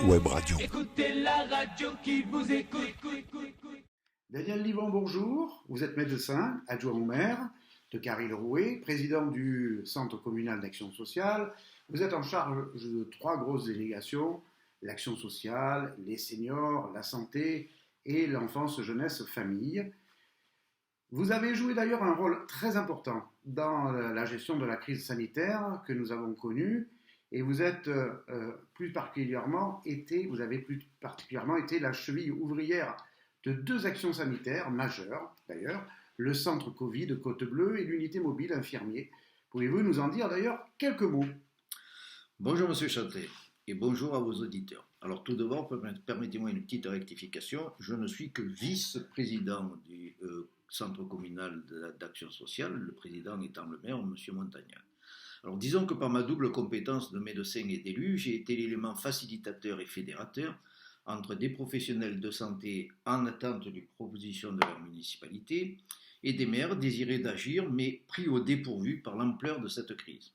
Web Radio. Écoutez la radio qui vous écoute. Daniel Livon, bonjour. Vous êtes médecin, adjoint au maire de Carry-le-Rouet, président du Centre communal d'action sociale. Vous êtes en charge de 3 grosses délégations, l'action sociale, les seniors, la santé et l'enfance, jeunesse, famille. Vous avez joué d'ailleurs un rôle très important dans la gestion de la crise sanitaire que nous avons connue et vous êtes vous avez plus particulièrement été la cheville ouvrière de 2 actions sanitaires majeures d'ailleurs, le centre Covid de Côte-Bleue et l'unité mobile infirmier. Pouvez-vous nous en dire d'ailleurs quelques mots ? Bonjour Monsieur Châtelet et bonjour à vos auditeurs. Alors tout d'abord, permettez-moi une petite rectification. Je ne suis que vice-président du centre communal d'action sociale, le président étant le maire, Monsieur Montagnat. Alors disons que par ma double compétence de médecin et d'élu, j'ai été l'élément facilitateur et fédérateur entre des professionnels de santé en attente d'une proposition de leur municipalité et des maires désirés d'agir mais pris au dépourvu par l'ampleur de cette crise.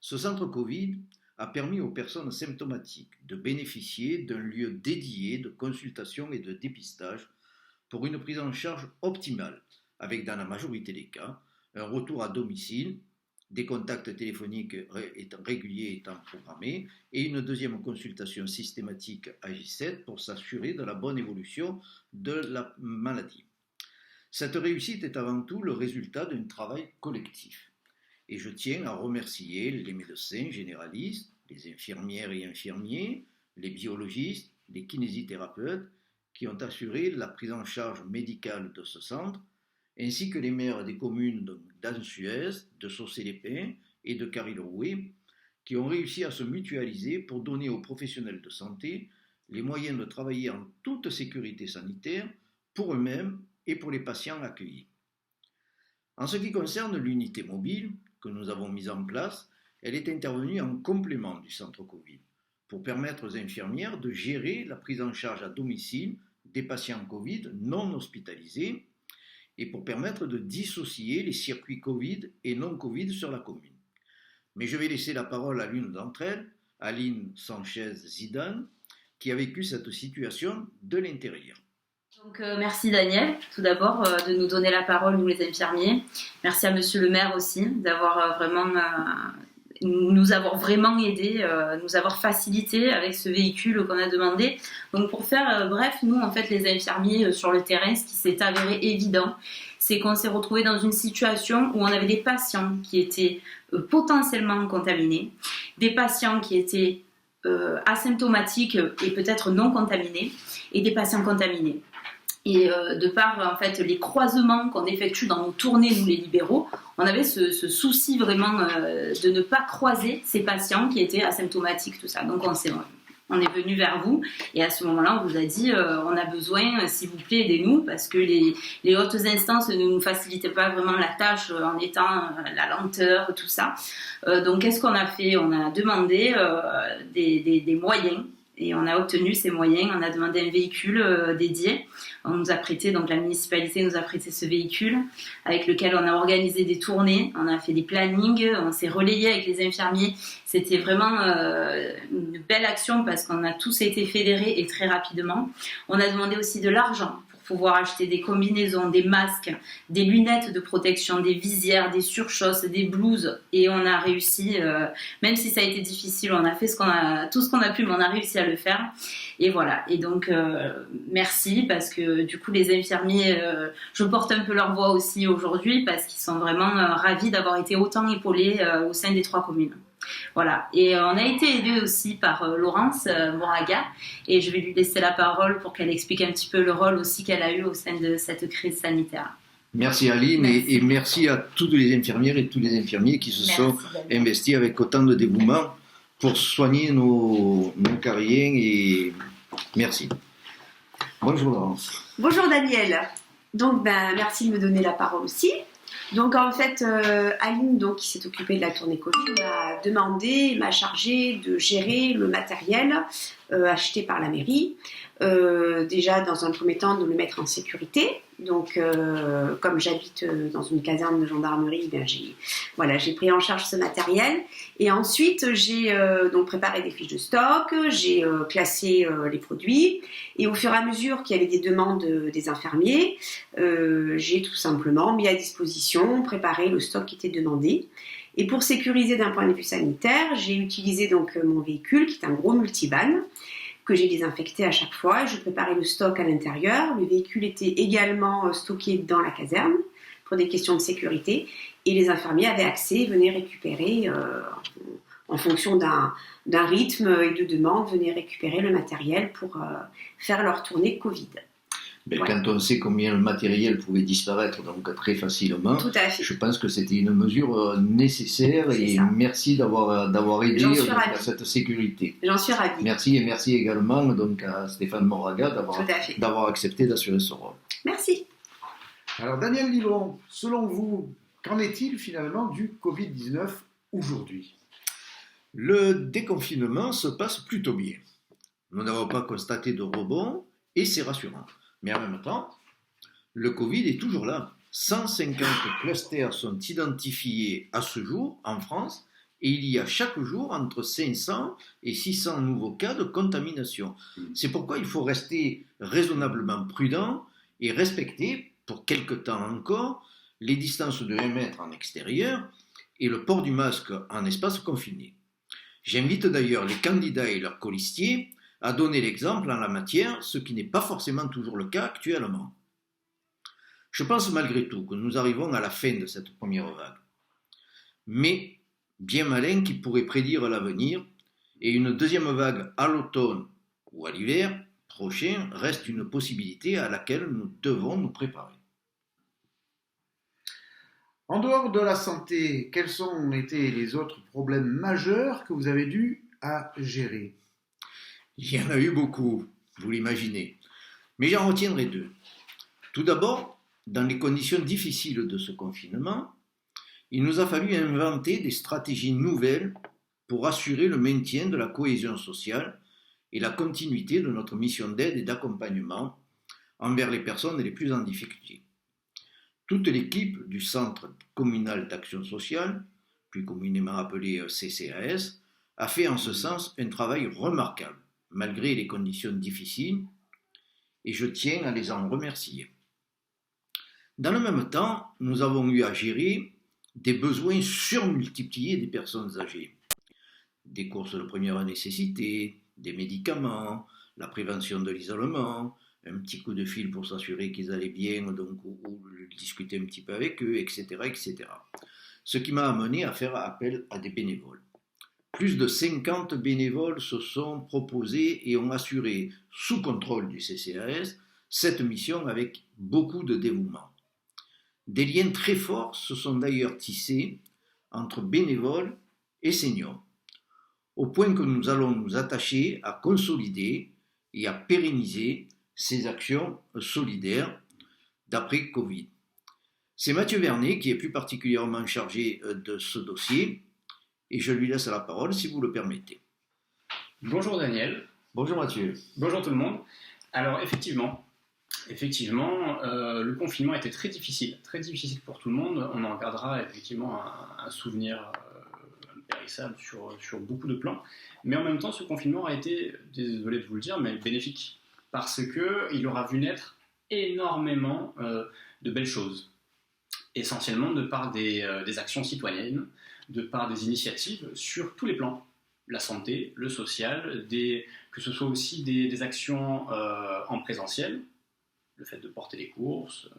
Ce centre Covid a permis aux personnes symptomatiques de bénéficier d'un lieu dédié de consultation et de dépistage pour une prise en charge optimale, avec dans la majorité des cas un retour à domicile, des contacts téléphoniques réguliers étant programmés et une deuxième consultation systématique à J7 pour s'assurer de la bonne évolution de la maladie. Cette réussite est avant tout le résultat d'un travail collectif. Et je tiens à remercier les médecins généralistes, les infirmières et infirmiers, les biologistes, les kinésithérapeutes qui ont assuré la prise en charge médicale de ce centre, ainsi que les maires des communes d'Ansuez, de Saucé-les-Pins et de Carry-le-Rouet, qui ont réussi à se mutualiser pour donner aux professionnels de santé les moyens de travailler en toute sécurité sanitaire pour eux-mêmes et pour les patients accueillis. En ce qui concerne l'unité mobile que nous avons mise en place, elle est intervenue en complément du centre Covid pour permettre aux infirmières de gérer la prise en charge à domicile des patients Covid non hospitalisés et pour permettre de dissocier les circuits Covid et non Covid sur la commune. Mais je vais laisser la parole à l'une d'entre elles, Aline Sanchez-Zidane, qui a vécu cette situation de l'intérieur. Donc, merci Daniel, tout d'abord, de nous donner la parole, nous les infirmiers. Merci à Monsieur le maire aussi, d'avoir nous avoir vraiment aidés, nous avoir facilité avec ce véhicule qu'on a demandé. Donc pour faire bref, nous en fait les infirmiers sur le terrain, ce qui s'est avéré évident, c'est qu'on s'est retrouvé dans une situation où on avait des patients qui étaient potentiellement contaminés, des patients qui étaient asymptomatiques et peut-être non contaminés, et des patients contaminés. Et de par en fait les croisements qu'on effectue dans nos tournées, nous les libéraux, on avait ce souci vraiment de ne pas croiser ces patients qui étaient asymptomatiques, tout ça. Donc on est venu vers vous et à ce moment-là on vous a dit on a besoin, s'il vous plaît, aidez-nous parce que les hautes instances ne nous facilitaient pas vraiment la tâche en étant la lenteur, tout ça. Donc qu'est-ce qu'on a fait ? On a demandé des moyens. Et on a obtenu ces moyens, on a demandé un véhicule dédié. On nous a prêté, donc la municipalité nous a prêté ce véhicule avec lequel on a organisé des tournées, on a fait des plannings, on s'est relayé avec les infirmiers. C'était vraiment une belle action parce qu'on a tous été fédérés et très rapidement. On a demandé aussi de l'argent pour pouvoir acheter des combinaisons, des masques, des lunettes de protection, des visières, des surchausses, des blouses. Et on a réussi, même si ça a été difficile, on a fait tout ce qu'on a pu, mais on a réussi à le faire. Et voilà. Et donc, merci parce que du coup, les infirmiers, je porte un peu leur voix aussi aujourd'hui parce qu'ils sont vraiment ravis d'avoir été autant épaulés au sein des 3 communes. Voilà, et on a été aidé aussi par Laurence Moraga et je vais lui laisser la parole pour qu'elle explique un petit peu le rôle aussi qu'elle a eu au sein de cette crise sanitaire. Merci Aline. Merci. Et merci à toutes les infirmières et tous les infirmiers qui se sont investis avec autant de dévouement pour soigner nos Cariens et merci. Bonjour Laurence. Bonjour Daniel. Donc merci de me donner la parole aussi. Donc en fait, Aline, donc, qui s'est occupée de la tournée Covid, m'a chargée de gérer le matériel acheté par la mairie. Déjà, dans un premier temps, de le mettre en sécurité. Donc, comme j'habite dans une caserne de gendarmerie, j'ai pris en charge ce matériel. Et ensuite, j'ai donc préparé des fiches de stock, j'ai classé les produits. Et au fur et à mesure qu'il y avait des demandes des infirmiers, j'ai tout simplement mis à disposition, préparé le stock qui était demandé. Et pour sécuriser d'un point de vue sanitaire, j'ai utilisé donc mon véhicule, qui est un gros multivan, que j'ai désinfecté à chaque fois. Je préparais le stock à l'intérieur. Le véhicule était également stocké dans la caserne pour des questions de sécurité. Et les infirmiers avaient accès, venaient récupérer, en fonction d'un rythme et de demande, venaient récupérer le matériel pour faire leur tournée Covid. Mais Voilà. quand on sait combien le matériel pouvait disparaître donc très facilement, Tout à fait. je pense que c'était une mesure nécessaire C'est et ça. merci d'avoir aidé J'en suis donc, à ravie. cette sécurité. J'en suis ravie. Merci et merci également donc à Stéphane Moraga Tout à fait. d'avoir accepté d'assurer ce rôle. Merci. Alors Daniel Livron, selon vous, qu'en est-il finalement du Covid-19 aujourd'hui? Le déconfinement se passe plutôt bien. Nous n'avons pas constaté de rebond et c'est rassurant. Mais en même temps, le Covid est toujours là. 150 clusters sont identifiés à ce jour en France et il y a chaque jour entre 500 et 600 nouveaux cas de contamination. C'est pourquoi il faut rester raisonnablement prudent et respecter, pour quelque temps encore, les distances de 1 mètre en extérieur et le port du masque en espace confiné. J'invite d'ailleurs les candidats et leurs colistiers à donner l'exemple en la matière, ce qui n'est pas forcément toujours le cas actuellement. Je pense malgré tout que nous arrivons à la fin de cette première vague. Mais bien malin qui pourrait prédire l'avenir, et une deuxième vague à l'automne ou à l'hiver prochain reste une possibilité à laquelle nous devons nous préparer. En dehors de la santé, quels ont été les autres problèmes majeurs que vous avez dû à gérer? Il y en a eu beaucoup, vous l'imaginez, mais j'en retiendrai 2. Tout d'abord, dans les conditions difficiles de ce confinement, il nous a fallu inventer des stratégies nouvelles pour assurer le maintien de la cohésion sociale et la continuité de notre mission d'aide et d'accompagnement envers les personnes les plus en difficulté. Toute l'équipe du Centre communal d'action sociale, plus communément appelé CCAS, a fait en ce sens un travail remarquable, malgré les conditions difficiles, et je tiens à les en remercier. Dans le même temps, nous avons eu à gérer des besoins surmultipliés des personnes âgées. Des courses de première nécessité, des médicaments, la prévention de l'isolement, un petit coup de fil pour s'assurer qu'ils allaient bien, donc, ou discuter un petit peu avec eux, etc., etc. Ce qui m'a amené à faire appel à des bénévoles. Plus de 50 bénévoles se sont proposés et ont assuré, sous contrôle du CCAS, cette mission avec beaucoup de dévouement. Des liens très forts se sont d'ailleurs tissés entre bénévoles et seniors, au point que nous allons nous attacher à consolider et à pérenniser ces actions solidaires d'après Covid. C'est Mathieu Vernet qui est plus particulièrement chargé de ce dossier et je lui laisse la parole si vous le permettez. Bonjour Daniel. Bonjour Mathieu. Bonjour tout le monde. Alors effectivement, le confinement était très difficile pour tout le monde. On en gardera effectivement un souvenir impérissable sur beaucoup de plans. Mais en même temps, ce confinement a été, désolé de vous le dire, mais bénéfique. Parce qu'il aura vu naître énormément de belles choses. Essentiellement de par des actions citoyennes, de par des initiatives sur tous les plans. La santé, le social, que ce soit aussi des actions en présentiel, le fait de porter les courses,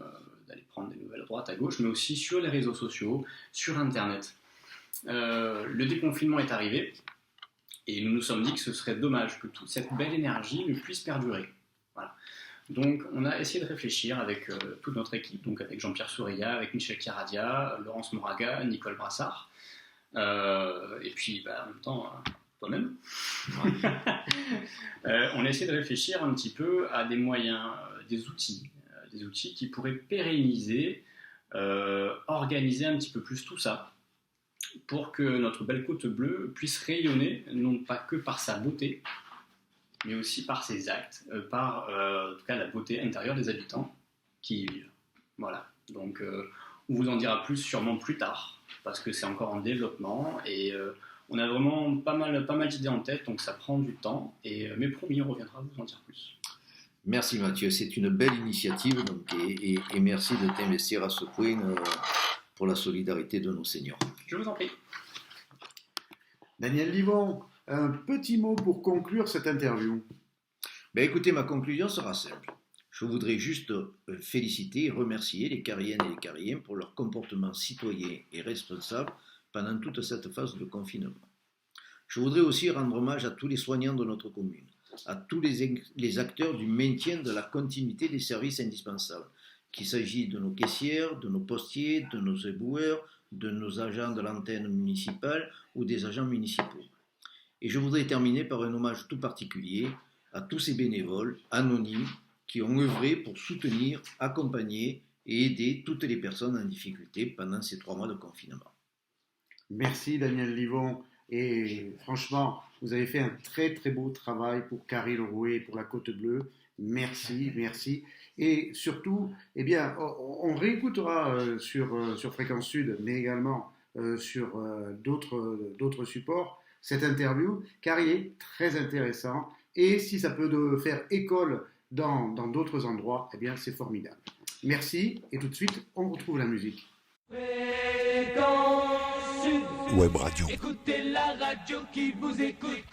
d'aller prendre des nouvelles à droite, à gauche, mais aussi sur les réseaux sociaux, sur Internet. Le déconfinement est arrivé et nous nous sommes dit que ce serait dommage que toute cette belle énergie ne puisse perdurer. Voilà. Donc on a essayé de réfléchir avec toute notre équipe, donc avec Jean-Pierre Souriat, avec Michel Caradia, Laurence Moraga, Nicole Brassard, et puis en même temps toi-même. On a essayé de réfléchir un petit peu à des moyens, des outils qui pourraient pérenniser, organiser un petit peu plus tout ça, pour que notre belle côte bleue puisse rayonner, non pas que par sa beauté, mais aussi par ses actes, par en tout cas la beauté intérieure des habitants qui y vivent. Voilà, donc on vous en dira plus sûrement plus tard, parce que c'est encore en développement, et on a vraiment pas mal d'idées en tête, donc ça prend du temps, mais promis, on reviendra vous en dire plus. Merci Mathieu, c'est une belle initiative donc, et merci de t'investir à ce point pour la solidarité de nos seniors. Je vous en prie. Daniel Livon, un petit mot pour conclure cette interview. Écoutez, ma conclusion sera simple. Je voudrais juste féliciter et remercier les Cariennes et les Cariens pour leur comportement citoyen et responsable pendant toute cette phase de confinement. Je voudrais aussi rendre hommage à tous les soignants de notre commune, à tous les acteurs du maintien de la continuité des services indispensables, qu'il s'agisse de nos caissières, de nos postiers, de nos éboueurs, de nos agents de l'antenne municipale ou des agents municipaux. Et je voudrais terminer par un hommage tout particulier à tous ces bénévoles anonymes qui ont œuvré pour soutenir, accompagner et aider toutes les personnes en difficulté pendant ces 3 mois de confinement. Merci Daniel Livon, et franchement, vous avez fait un très très beau travail pour Carry-le-Rouet et pour la Côte Bleue. Merci, merci. Et surtout, eh bien, on réécoutera sur Fréquence Sud, mais également sur d'autres supports, cette interview, car il est très intéressant. Et si ça peut faire école dans d'autres endroits, eh bien, c'est formidable. Merci, et tout de suite, on retrouve la musique. Fréquence Sud. Web Radio. Écoutez la radio qui vous écoute.